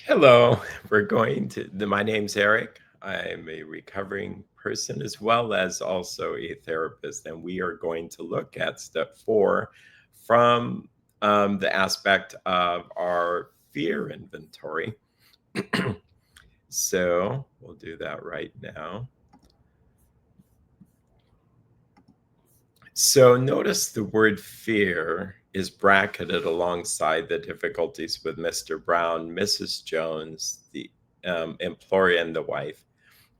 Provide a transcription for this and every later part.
Hello, my name's Erik. I'm a recovering person as well as also a therapist, and we are going to look at step four from the aspect of our fear inventory. So we'll do that right now. So notice the word fear is bracketed alongside the difficulties with Mr. Brown, Mrs. Jones, the employer, and the wife.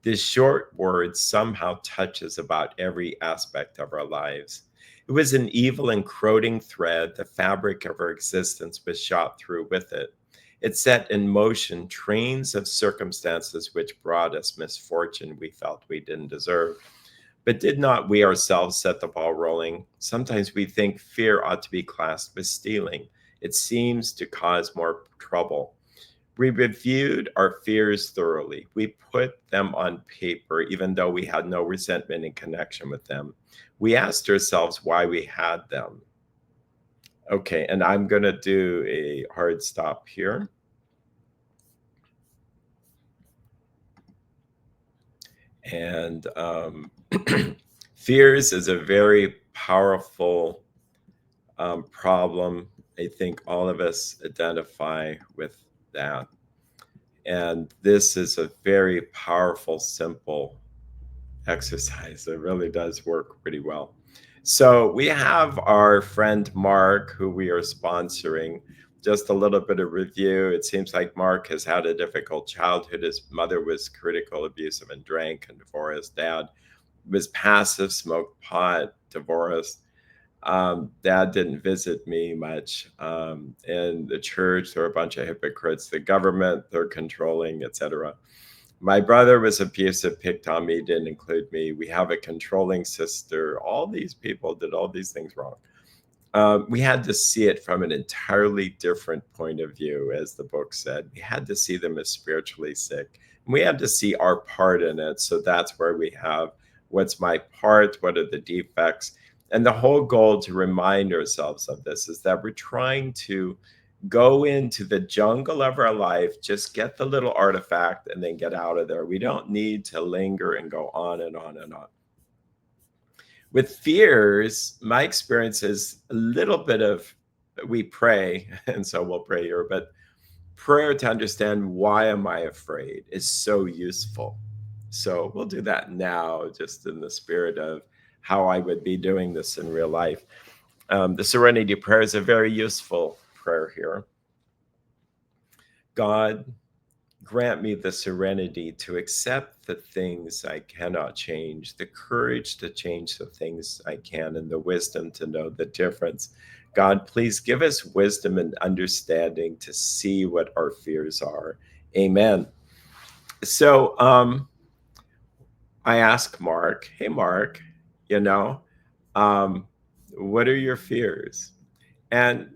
This short word somehow touches about every aspect of our lives. It was an evil encroaching thread. The fabric of our existence was shot through with it. It set in motion trains of circumstances which brought us misfortune we felt we didn't deserve. But did not we ourselves set the ball rolling? Sometimes we think fear ought to be classed with stealing. It seems to cause more trouble. We reviewed our fears thoroughly. We put them on paper, even though we had no resentment in connection with them. We asked ourselves why we had them. Okay, and I'm going to do a hard stop here. And fears is a very powerful problem. I think all of us identify with that. And this is a very powerful, simple exercise. It really does work pretty well. So we have our friend Mark, who we are sponsoring. Just a little bit of review. It seems like Mark has had a difficult childhood. His mother was critical, abusive, and drank and divorced. Dad was passive, smoked pot, divorced. Dad didn't visit me much. In the church, there are a bunch of hypocrites. The government, they're controlling, etc. My brother was abusive, picked on me, didn't include me. We have a controlling sister. All these people did all these things wrong. We had to see it from an entirely different point of view, as the book said. We had to see them as spiritually sick. And we had to see our part in it. So that's where we have what's my part? What are the defects? And the whole goal to remind ourselves of this is that we're trying to go into the jungle of our life, just get the little artifact and then get out of there. We don't need to linger and go on and on and on. With fears, my experience is a little bit of we pray, and so we'll pray here, but prayer to understand why am I afraid is so useful. So we'll do that now, just in the spirit of how I would be doing this in real life. The Serenity Prayer is a very useful prayer here. God, grant me the serenity to accept the things I cannot change, the courage to change the things I can, and the wisdom to know the difference. God, please give us wisdom and understanding to see what our fears are. Amen. So I ask Mark, hey, Mark, you know, um, what are your fears? And,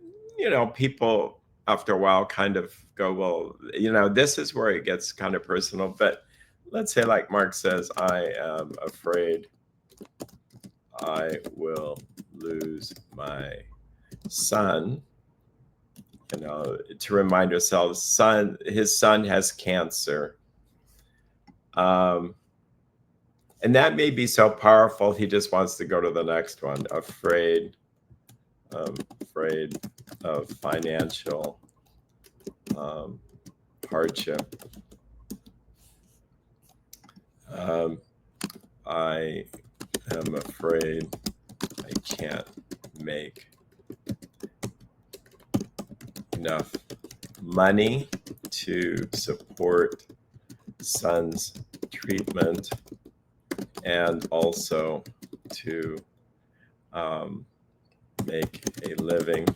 people after a while kind of go, well, this is where it gets kind of personal. But let's say, like Mark says, I am afraid I will lose my son. To remind ourselves, his son has cancer. And that may be so powerful, he just wants to go to the next one. Afraid of financial hardship. I am afraid I can't make enough money to support son's treatment and also to make a living.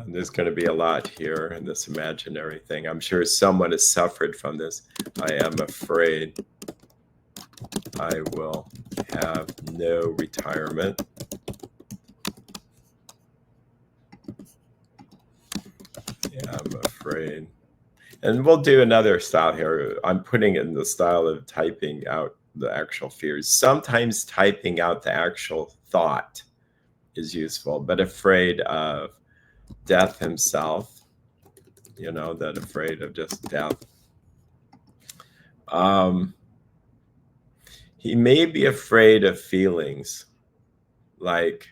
There's going to be a lot here in this imaginary thing. I'm sure someone has suffered from this. I am afraid I will have no retirement. Yeah, I'm afraid. And we'll do another style here. I'm putting it in the style of typing out the actual fears. Sometimes typing out the actual thought is useful, but afraid of death himself. that afraid of just death. He may be afraid of feelings, like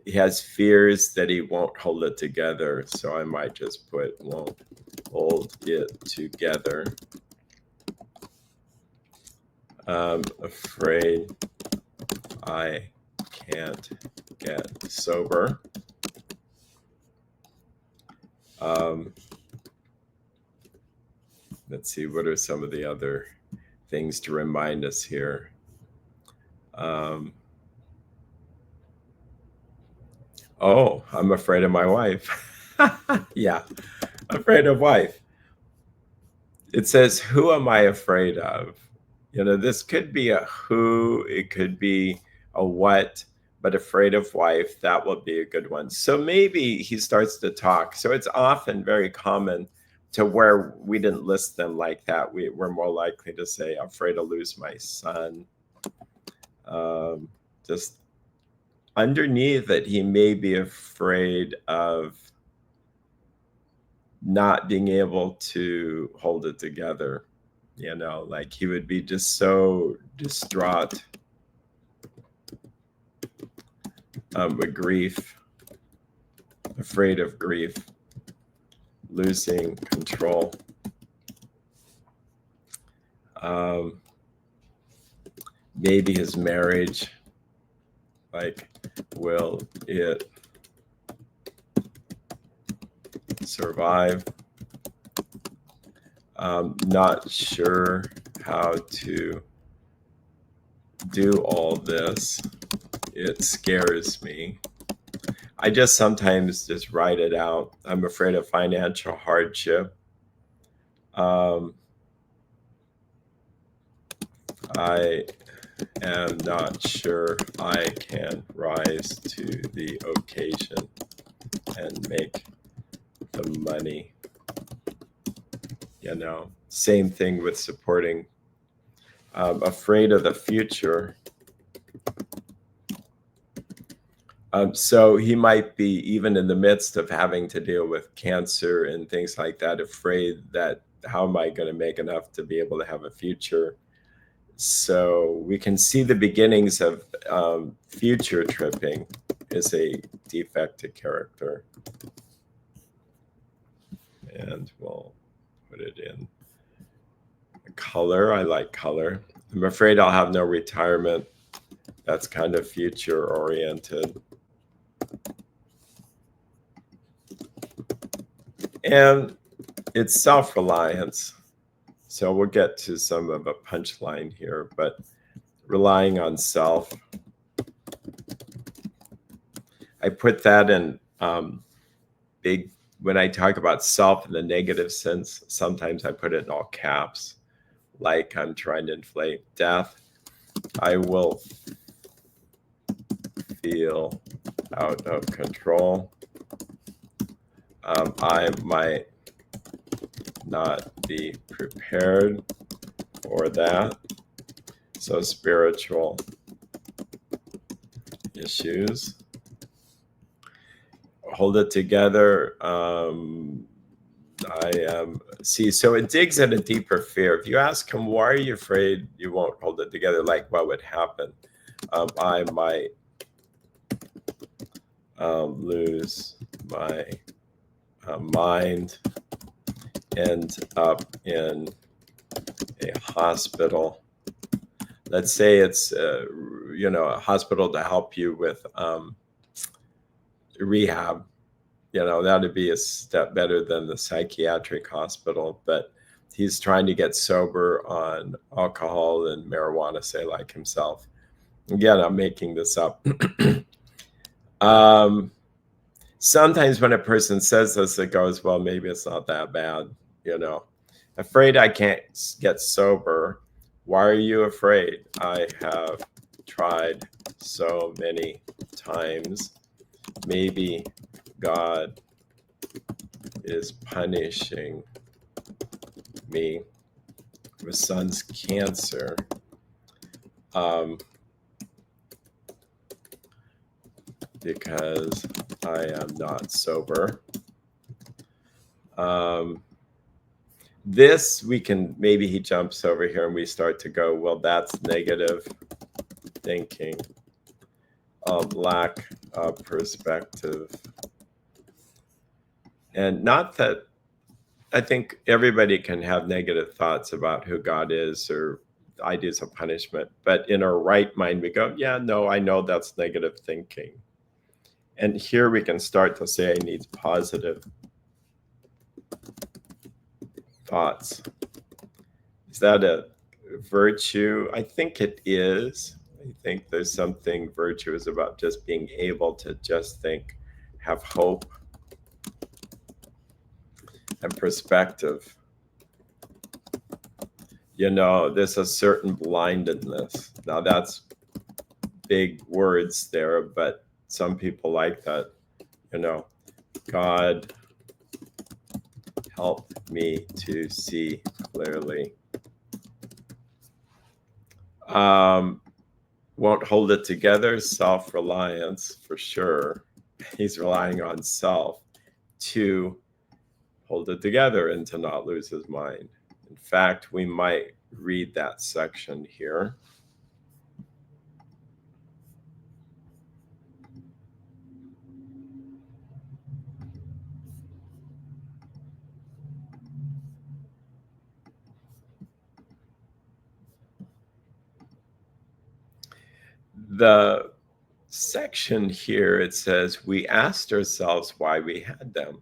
he has fears that he won't hold it together. So I might just put won't hold it together. Afraid I can't get sober. Let's see, what are some of the other things to remind us here? Oh, I'm afraid of my wife. Yeah, afraid of wife. It says, who am I afraid of? This could be a who, it could be a what, but afraid of wife, that will be a good one. So maybe he starts to talk. So it's often very common to where we didn't list them like that. We're more likely to say, afraid to lose my son. Just underneath it, he may be afraid of not being able to hold it together. Like he would be just so distraught with grief, afraid of grief, losing control. Maybe his marriage, like, will it survive? Not sure how to do all this. It scares me. I just sometimes just write it out. I'm afraid of financial hardship. I am not sure I can rise to the occasion and make the money. Same thing with supporting. Afraid of the future. So he might be, even in the midst of having to deal with cancer and things like that, afraid that how am I going to make enough to be able to have a future? So we can see the beginnings of future tripping is a defective character. And we'll put it in color. I like color. I'm afraid I'll have no retirement. That's kind of future oriented. And it's self-reliance. So we'll get to some of a punchline here, but relying on self. I put that in big, when I talk about self in the negative sense, sometimes I put it in all caps, like I'm trying to inflate death. I will feel out of control. I might not be prepared for that. So spiritual issues. Hold it together. So it digs at a deeper fear. If you ask him, why are you afraid you won't hold it together? Like, what would happen? I might lose my mind, end up in a hospital. Let's say it's a hospital to help you with rehab. That'd be a step better than the psychiatric hospital. But he's trying to get sober on alcohol and marijuana, say, like himself. Again, I'm making this up. Sometimes when a person says this, it goes, well, maybe it's not that bad. Afraid I can't get sober. Why are you afraid? I have tried so many times. Maybe God is punishing me with son's cancer. Because I am not sober. Um, this we can, maybe he jumps over here and we start to go, well, that's negative thinking, lack of perspective. And not that I think everybody can have negative thoughts about who God is or ideas of punishment, but in our right mind, we go, yeah, no, I know that's negative thinking. And here we can start to say I need positive thoughts. Is that a virtue? I think it is. I think there's something virtuous about just being able to just think, have hope and perspective. You know, there's a certain blindedness. Now, that's big words there, but some people like that. You know, God help me to see clearly. Won't hold it together, self-reliance for sure. He's relying on self to hold it together and to not lose his mind. In fact, we might read that section here. The section here, it says, we asked ourselves why we had them.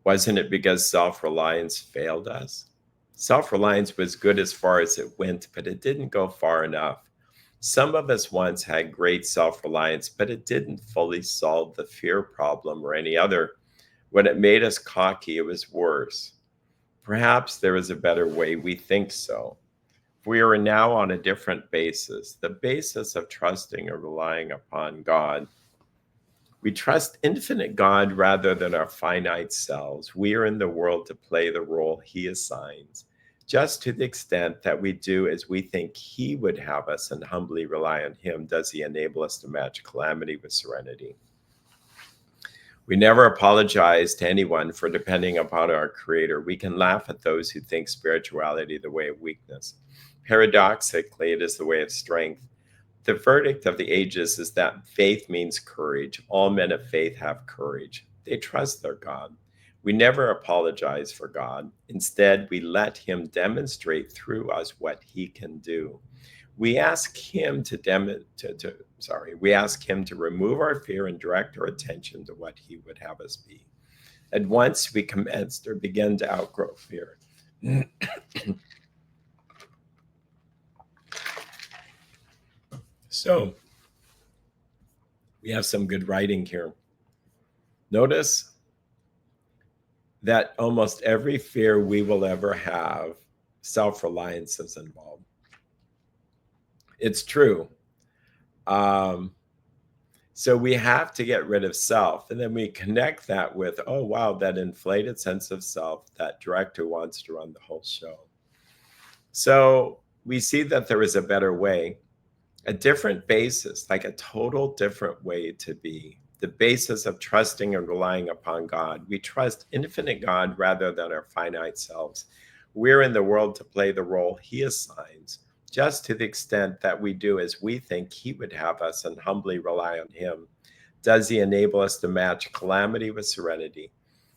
Wasn't it because self-reliance failed us? Self-reliance was good as far as it went, but it didn't go far enough. Some of us once had great self-reliance, but it didn't fully solve the fear problem or any other. When it made us cocky, it was worse. Perhaps there is a better way. We think so. We are now on a different basis, the basis of trusting or relying upon God. We trust infinite God rather than our finite selves. We are in the world to play the role he assigns, just to the extent that we do as we think he would have us and humbly rely on him, does he enable us to match calamity with serenity. We never apologize to anyone for depending upon our Creator. We can laugh at those who think spirituality the way of weakness. Paradoxically, it is the way of strength. The verdict of the ages is that faith means courage. All men of faith have courage. They trust their God. We never apologize for God. Instead, we let him demonstrate through us what he can do. We ask him to remove our fear and direct our attention to what he would have us be. At once we commenced or began to outgrow fear. So we have some good writing here. Notice that almost every fear we will ever have, self-reliance is involved. It's true. So we have to get rid of self. And then we connect that with, oh, wow, that inflated sense of self, that director wants to run the whole show. So we see that there is a better way, a different basis, like a total different way to be. The basis of trusting and relying upon God. We trust infinite God rather than our finite selves. We're in the world to play the role he assigns, just to the extent that we do as we think he would have us and humbly rely on him. Does he enable us to match calamity with serenity?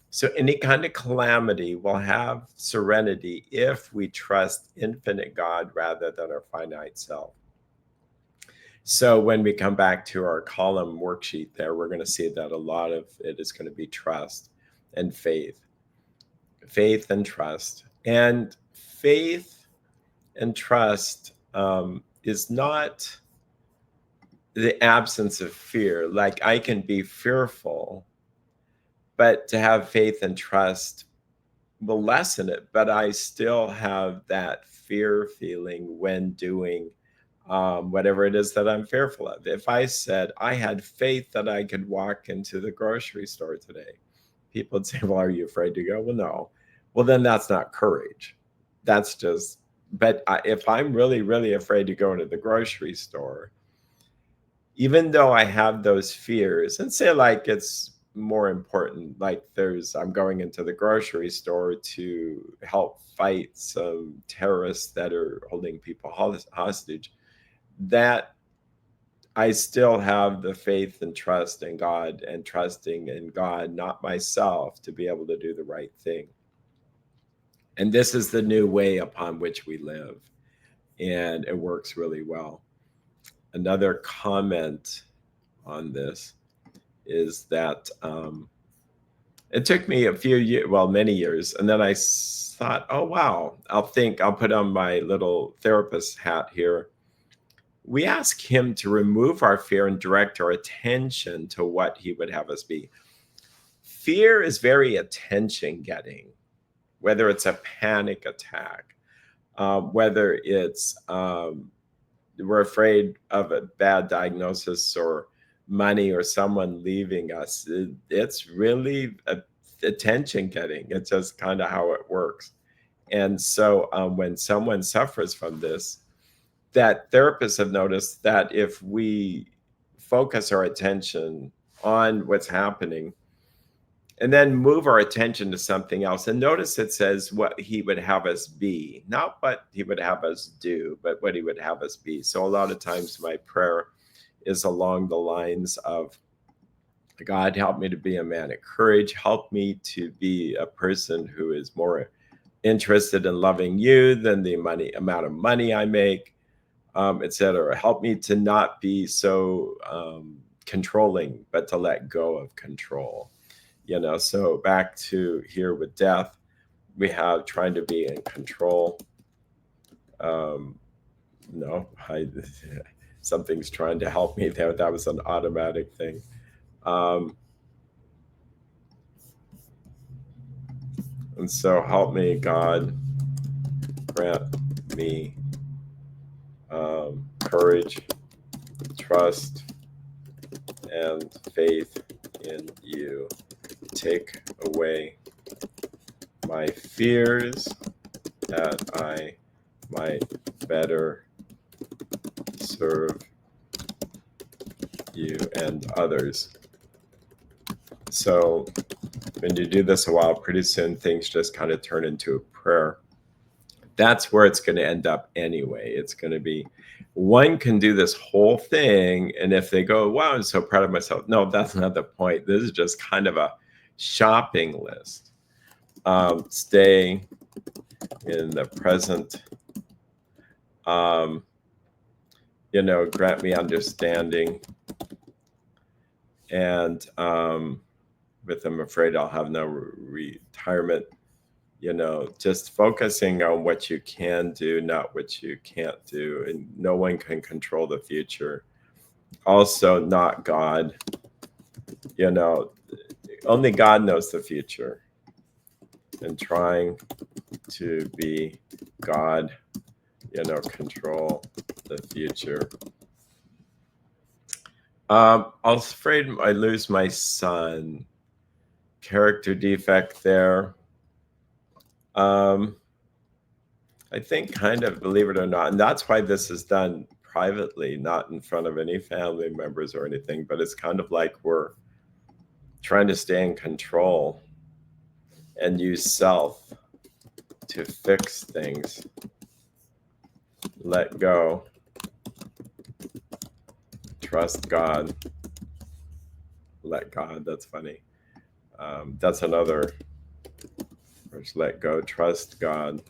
So any kind of calamity will have serenity if we trust infinite God rather than our finite self. So when we come back to our column worksheet there, we're going to see that a lot of it is going to be trust and faith. Faith and trust. And faith and trust is not the absence of fear. Like I can be fearful, but to have faith and trust will lessen it. But I still have that fear feeling when doing whatever it is that I'm fearful of. If I said I had faith that I could walk into the grocery store today, people would say, well, are you afraid to go? Well, no. Well, then that's not courage. That's just, but if I'm really, really afraid to go into the grocery store, even though I have those fears, and say like it's more important. Like I'm going into the grocery store to help fight some terrorists that are holding people hostage. That I still have the faith and trust in God, and trusting in God, not myself, to be able to do the right thing. And this is the new way upon which we live. And it works really well. Another comment on this is that it took me a few years, well, many years. And then I thought, oh, wow, I'll put on my little therapist hat here. We ask him to remove our fear and direct our attention to what he would have us be. Fear is very attention getting, whether it's a panic attack, whether it's we're afraid of a bad diagnosis or money or someone leaving us. It's really attention getting. It's just kind of how it works. And so when someone suffers from this, that therapists have noticed that if we focus our attention on what's happening and then move our attention to something else, and notice it says what he would have us be, not what he would have us do, but what he would have us be. So a lot of times my prayer is along the lines of, God, help me to be a man of courage. Help me to be a person who is more interested in loving you than the amount of money I make, etc. Help me to not be so controlling, but to let go of control. So back to here with death, we have trying to be in control. No, something's trying to help me there. That was an automatic thing. And so help me, God, grant me courage, trust, and faith in you. Take away my fears that I might better serve you and others. So when you do this a while, pretty soon things just kind of turn into a prayer. That's where it's going to end up anyway. It's going to be, one can do this whole thing, and if they go, wow, I'm so proud of myself. No, that's not the point. This is just kind of a shopping list. Stay in the present. Grant me understanding. And with I'm afraid I'll have no retirement. Just focusing on what you can do, not what you can't do. And no one can control the future. Also, not God. Only God knows the future. And trying to be God, control the future. I was afraid I lose my son. Character defect there. I think kind of, believe it or not, and that's why this is done privately, not in front of any family members or anything, but it's kind of like we're trying to stay in control and use self to fix things. Let go. Trust God. Let God, that's funny. That's another, let go, trust God.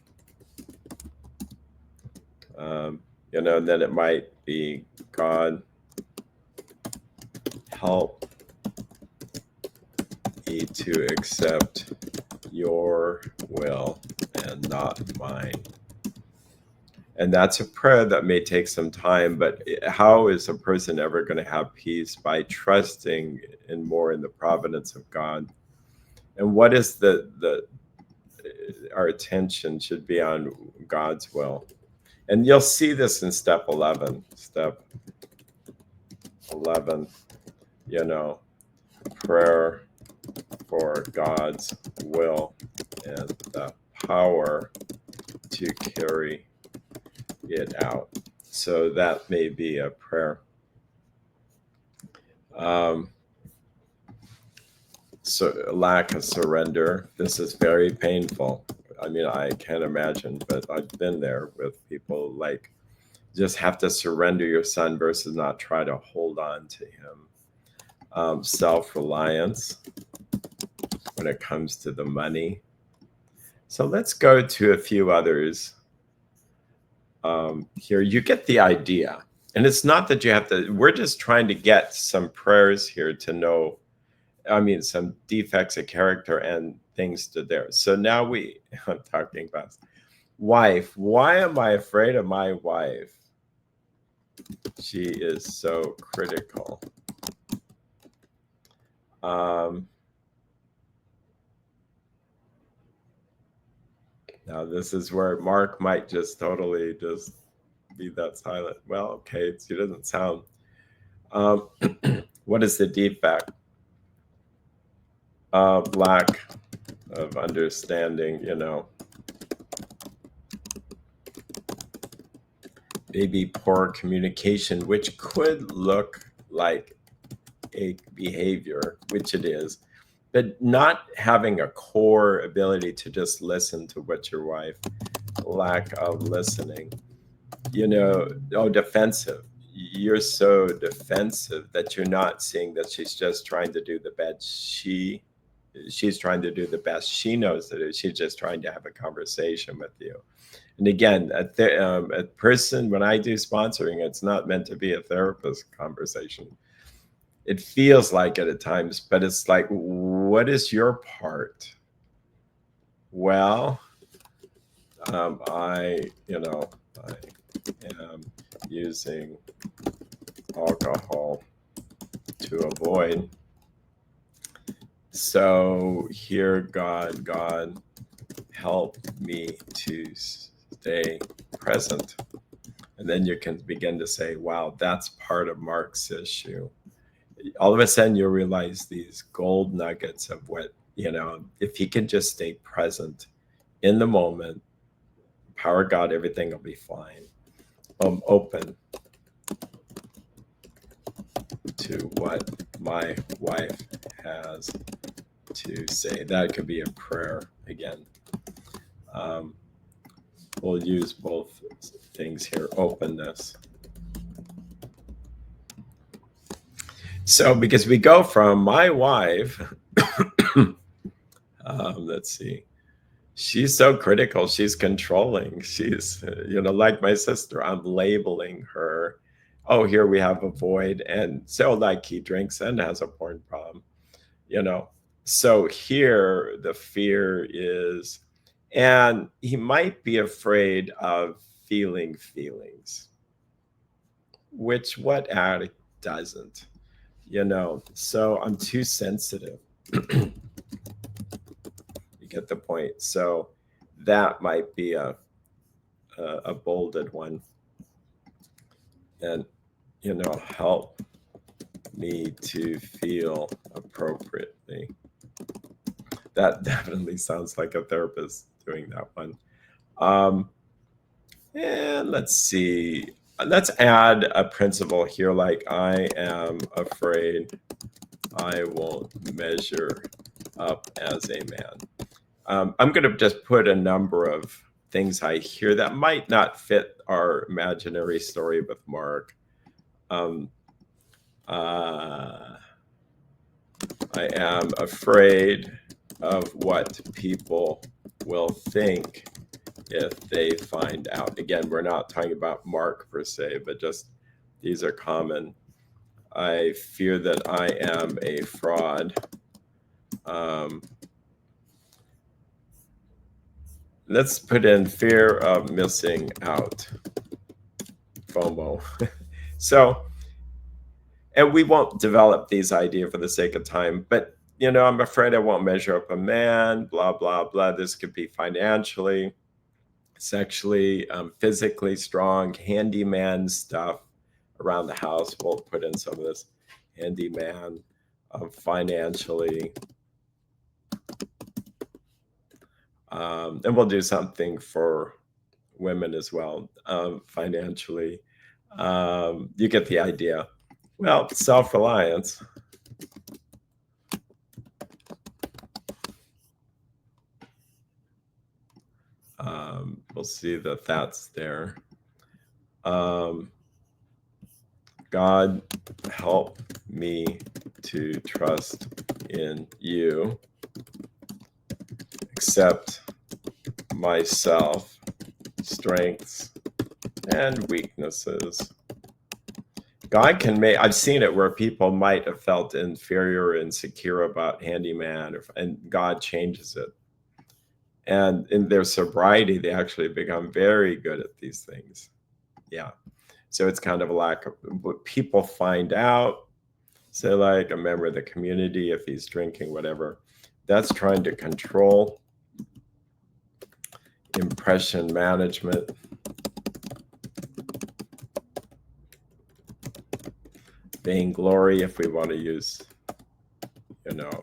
And then it might be, God, help me to accept your will and not mine. And that's a prayer that may take some time, but how is a person ever going to have peace? By trusting more in the providence of God. And what is our attention should be on God's will. And you'll see this in step 11. Step 11, prayer for God's will and the power to carry it out. So that may be a prayer. So lack of surrender. This is very painful. I mean, I can't imagine, but I've been there with people like just have to surrender your son versus not try to hold on to him. Self-reliance when it comes to the money. So let's go to a few others here. You get the idea. And it's not that you have to, we're just trying to get some prayers here to know, I mean, some defects of character and things to there. So now I'm talking about wife. Why am I afraid of my wife? She is so critical. Now this is where Mark might just totally just be that silent. Well, okay, she doesn't sound. What is the defect? Lack of understanding, maybe poor communication, which could look like a behavior, which it is, but not having a core ability to just listen to what your wife, lack of listening, defensive. You're so defensive that you're not seeing that she's just trying to do the best she's trying to do the best she knows to do. She's just trying to have a conversation with you. And again, a person, when I do sponsoring, it's not meant to be a therapist conversation. It feels like it at times, but it's like, what is your part? Well, I am using alcohol to avoid. So here, God, help me to stay present. And then you can begin to say, wow, that's part of Mark's issue. All of a sudden you'll realize these gold nuggets of what, if he can just stay present in the moment, power of God, everything will be fine. Open to what my wife has to say. That could be a prayer again. We'll use both things here. Openness. So because we go from my wife, let's see, she's so critical, she's controlling, she's, like my sister, I'm labeling her. Oh, here we have a void. And so like he drinks and has a porn problem, So here the fear is, and he might be afraid of feeling feelings, which what addict doesn't, so I'm too sensitive. You get the point. So that might be a bolded one. And, help me to feel appropriately. That definitely sounds like a therapist doing that one. And let's see. Let's add a principle here, like I am afraid I won't measure up as a man. I'm going to just put a number of things I hear that might not fit our imaginary story with Mark. I am afraid of what people will think if they find out. Again, we're not talking about Mark per se, but just these are common. I fear that I am a fraud. Let's put in fear of missing out, FOMO. So, and we won't develop these ideas for the sake of time, but I'm afraid I won't measure up a man, blah, blah, blah. This could be financially, sexually, physically strong, handyman stuff around the house. We'll put in some of this handyman, financially. And we'll do something for women as well, financially. You get the idea. Well, self-reliance. We'll see that that's there. God, help me to trust in you, accept myself, strengths, and weaknesses. God can make, I've seen it where people might have felt inferior or insecure about handyman, and God changes it. And in their sobriety, they actually become very good at these things. Yeah. So it's kind of a lack of what people find out. Say, like a member of the community, if he's drinking, whatever, that's trying to control. Impression management. Vainglory, if we want to use,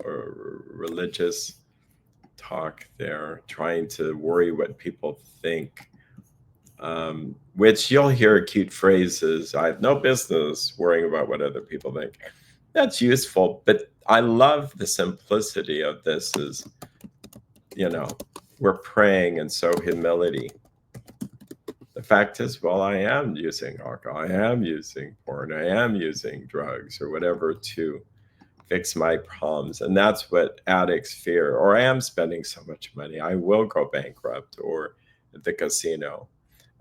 or religious talk there, trying to worry what people think, which you'll hear cute phrases. I have no business worrying about what other people think. That's useful, but I love the simplicity of this is, we're praying, and so humility. The fact is, well, I am using alcohol, I am using porn, I am using drugs or whatever to fix my problems. And that's what addicts fear. Or I am spending so much money, I will go bankrupt, or at the casino.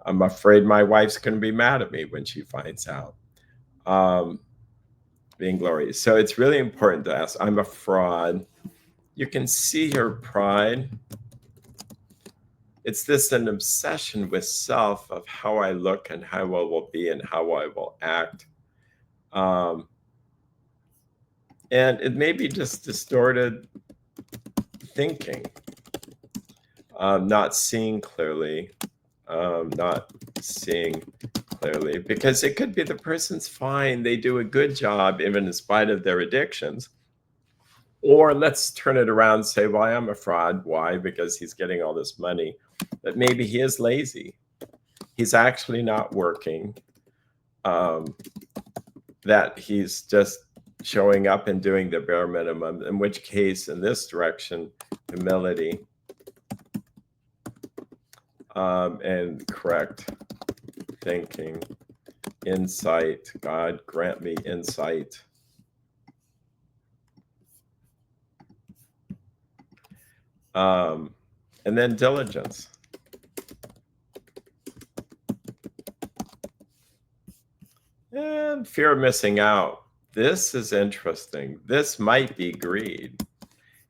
I'm afraid my wife's going to be mad at me when she finds out. Vainglory. So it's really important to ask, I'm a fraud. You can see her pride. It's this an obsession with self of how I look and how I will be and how I will act. And it may be just distorted thinking, not seeing clearly, because it could be the person's fine. They do a good job, even in spite of their addictions. Or let's turn it around and say, well, I am a fraud. Why? Because he's getting all this money. But maybe he is lazy. He's actually not working. That he's just showing up and doing the bare minimum, in which case, in this direction, humility and correct thinking, insight. God, grant me insight. And then diligence. And fear of missing out. This is interesting. This might be greed.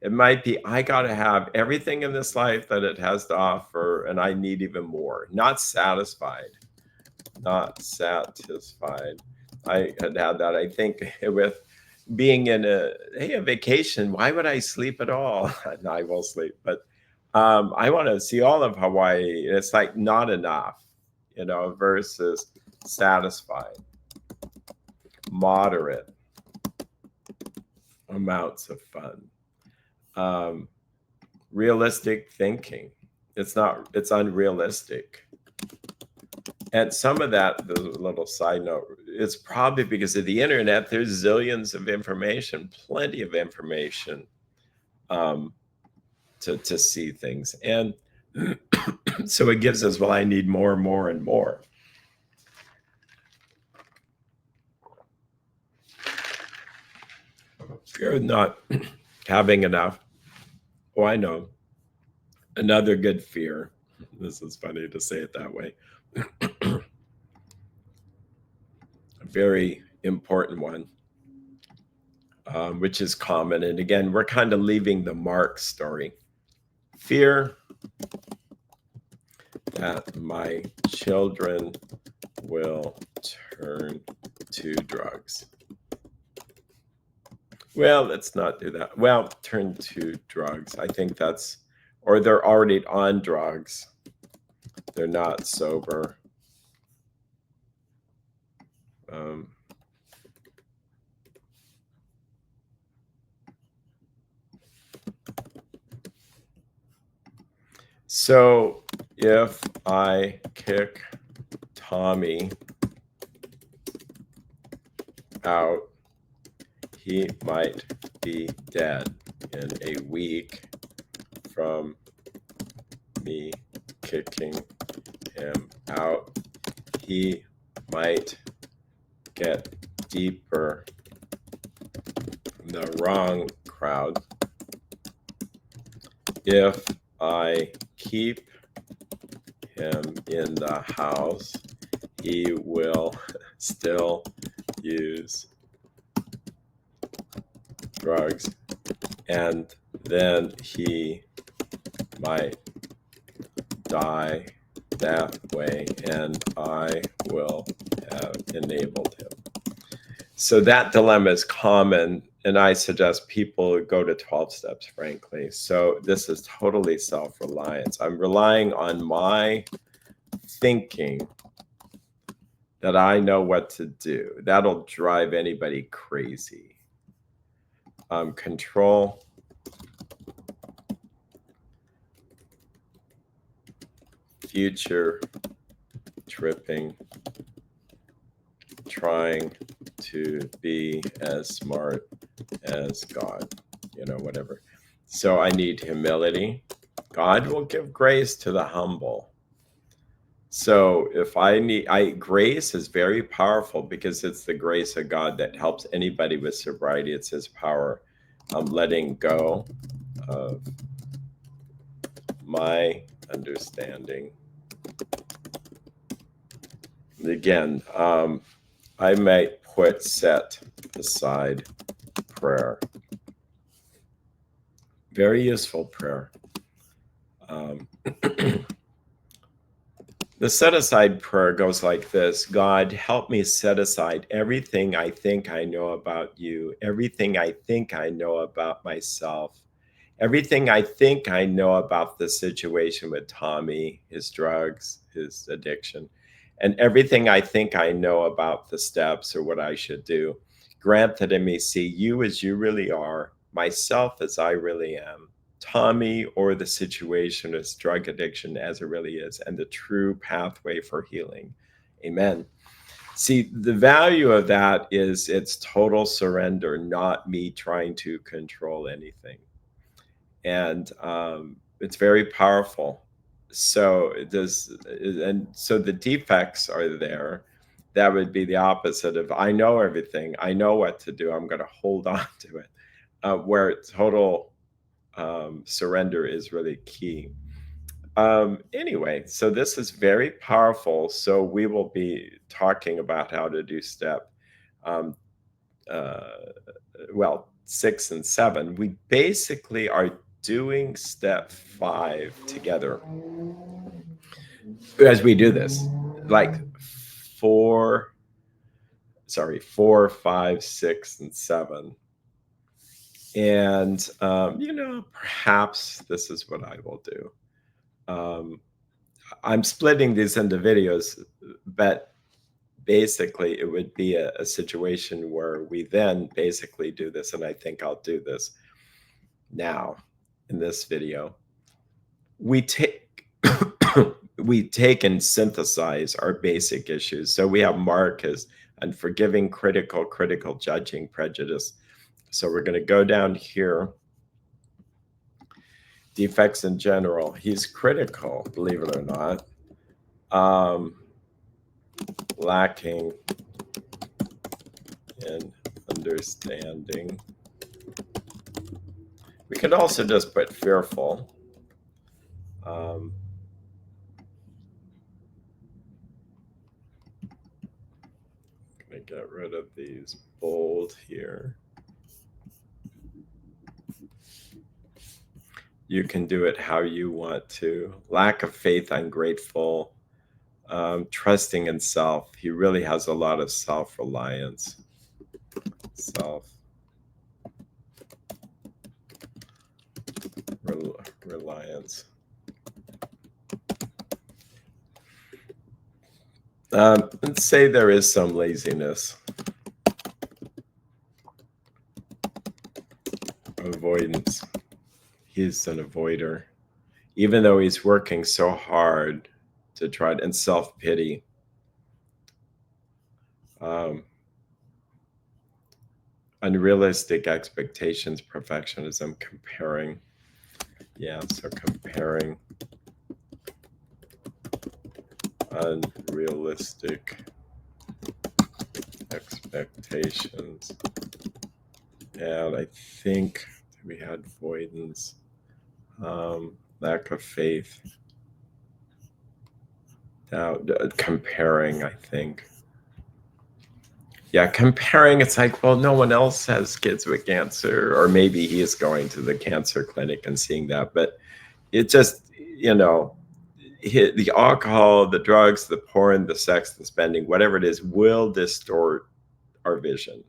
It might be, I got to have everything in this life that it has to offer, and I need even more. Not satisfied. Not satisfied. I had that, I think, with being in a vacation. Why would I sleep at all? No, I will sleep, but I want to see all of Hawaii. It's like not enough, versus satisfied. Moderate amounts of fun. Realistic thinking. It's unrealistic. And some of that, the little side note, it's probably because of the internet. There's zillions of information, plenty of information to see things. And so it gives us, well, I need more and more and more. Fear of not having enough. Oh, I know. Another good fear. This is funny to say it that way. A very important one, which is common. And again, we're kind of leaving the Mark story. Fear that my children will turn to drugs. Well, let's not do that. Well, turn to drugs. I think that's, or they're already on drugs. They're not sober. So if I kick Tommy out, he might be dead in a week from me kicking him out. He might get deeper in the wrong crowd. If I keep him in the house, he will still use drugs, and then he might die that way, and I will have enabled him. So that dilemma is common, and I suggest people go to 12 steps, frankly. So this is totally self-reliance. I'm relying on my thinking that I know what to do. That'll drive anybody crazy. Control. Future tripping. Trying to be as smart as God, whatever. So I need humility. God will give grace to the humble. So if grace is very powerful because it's the grace of God that helps anybody with sobriety. It's his power. Letting go of my understanding. Again, I might set aside prayer. Very useful prayer. The set aside prayer goes like this. God, help me set aside everything I think I know about you, everything I think I know about myself, everything I think I know about the situation with Tommy, his drugs, his addiction, and everything I think I know about the steps or what I should do. Grant that I may see you as you really are, myself as I really am, Tommy or the situation as drug addiction as it really is, and the true pathway for healing. Amen. See, the value of that is it's total surrender, not me trying to control anything. And it's very powerful. So the defects are there. That would be the opposite of I know everything. I know what to do. I'm going to hold on to it. Where total surrender is really key. Anyway, so this is very powerful. So we will be talking about how to do step 6 and 7. We basically are doing step 5 together as we do this, like 4, 5, 6, and 7. And, perhaps this is what I will do. I'm splitting these into videos, but basically it would be a situation where we then basically do this. And I think I'll do this now in this video. We take and synthesize our basic issues. So we have Mark as unforgiving, critical, judging, prejudice. So we're going to go down here. Defects in general. He's critical, believe it or not. Lacking in understanding. We could also just put fearful. I'm going to get rid of these bold here. You can do it how you want to. Lack of faith, ungrateful, trusting in self. He really has a lot of self-reliance. Reliance. Let's say there is some laziness. Avoidance. He's an avoider, even though he's working so hard to try to, and self-pity. Unrealistic expectations, perfectionism, comparing. Yeah, so comparing unrealistic expectations. And I think we had avoidance, lack of faith, doubt, comparing, I think. Yeah, comparing, it's like, well, no one else has kids with cancer, or maybe he is going to the cancer clinic and seeing that. But it just, the alcohol, the drugs, the porn, the sex, the spending, whatever it is, will distort our vision.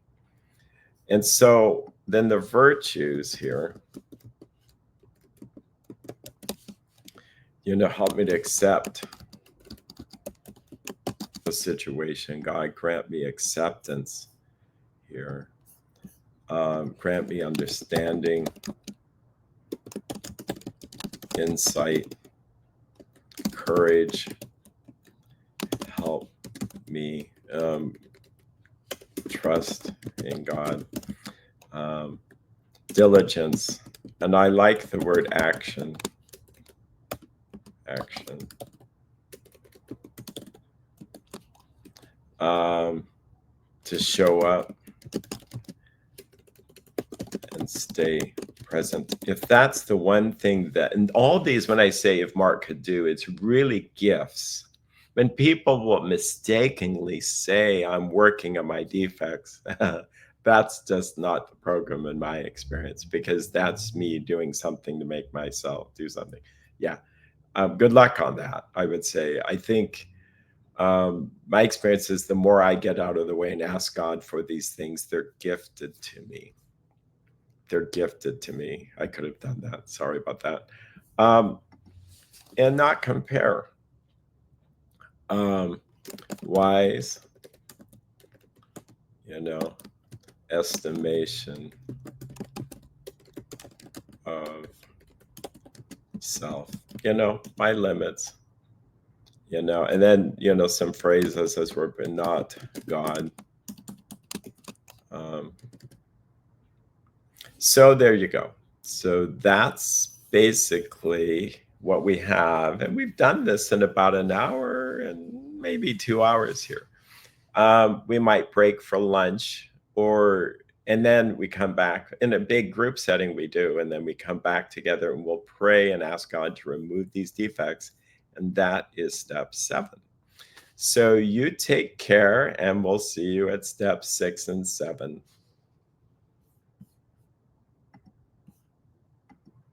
And so then the virtues here, help me to accept the situation. God, grant me acceptance here. Grant me understanding, insight, courage. Help me trust in God. Diligence. And I like the word action. Action. To show up and stay present. If that's the one thing that, and all these, when I say if Mark could do, it's really gifts. When people will mistakenly say I'm working on my defects, that's just not the program in my experience, because that's me doing something to make myself do something. Yeah. Good luck on that, I would say. I think my experience is the more I get out of the way and ask God for these things, they're gifted to me. They're gifted to me. I could have done that. Sorry about that. And not compare. Wise, estimation of self, my limits, and then, some phrases as we're not God. So there you go. So that's basically what we have. And we've done this in about an hour and maybe 2 hours here. We might break for lunch, and then we come back in a big group setting. We do. And then we come back together and we'll pray and ask God to remove these defects. And that is step 7. So you take care, and we'll see you at step 6 and 7.